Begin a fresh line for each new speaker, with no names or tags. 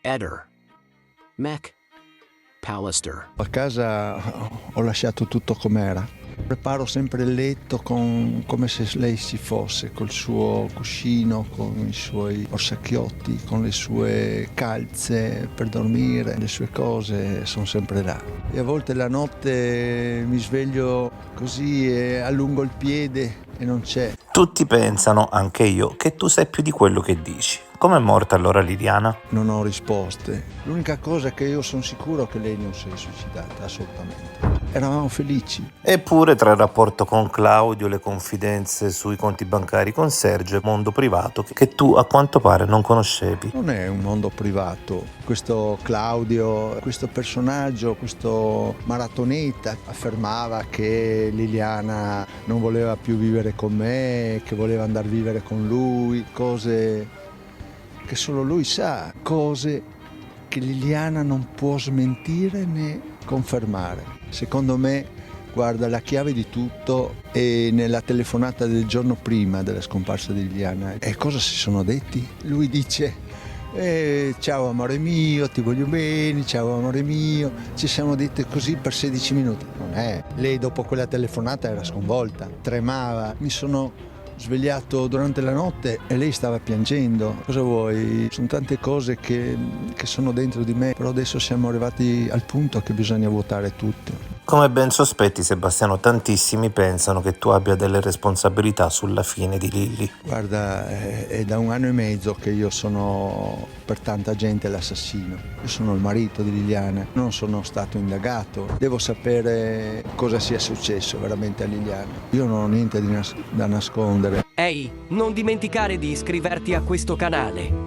Eder. Mac. Pallister.
A casa ho lasciato tutto com'era. Preparo sempre il letto come se lei ci fosse, col suo cuscino, con i suoi orsacchiotti, con le sue calze per dormire, le sue cose sono sempre là. E a volte la notte mi sveglio così e allungo il piede e non c'è.
Tutti pensano, anche io, che tu sai più di quello che dici. Com'è morta allora Liliana?
Non ho risposte. L'unica cosa è che io sono sicuro che lei non si è suicidata, assolutamente. Eravamo felici.
Eppure tra il rapporto con Claudio, le confidenze sui conti bancari con Sergio e mondo privato che tu a quanto pare non conoscevi.
Non è un mondo privato. Questo Claudio, questo personaggio, questo maratoneta affermava che Liliana non voleva più vivere con me, che voleva andare a vivere con lui, cose che solo lui sa, cose che Liliana non può smentire né confermare. Secondo me, guarda, la chiave di tutto è nella telefonata del giorno prima della scomparsa di Liliana. E cosa si sono detti? Lui dice: ciao amore mio, ti voglio bene, ciao amore mio. Ci siamo detti così per 16 minuti. Non è. Lei dopo quella telefonata era sconvolta, tremava. Mi sono svegliato durante la notte e lei stava piangendo. Cosa vuoi? Sono tante cose che sono dentro di me, però adesso siamo arrivati al punto che bisogna vuotare tutto.
Come ben sospetti, Sebastiano, tantissimi pensano che tu abbia delle responsabilità sulla fine di Lilli.
Guarda, è da 1 anno e mezzo che io sono per tanta gente l'assassino. Io sono il marito di Liliana, non sono stato indagato. Devo sapere cosa sia successo veramente a Liliana. Io non ho niente da nascondere.
Ehi, non dimenticare di iscriverti a questo canale.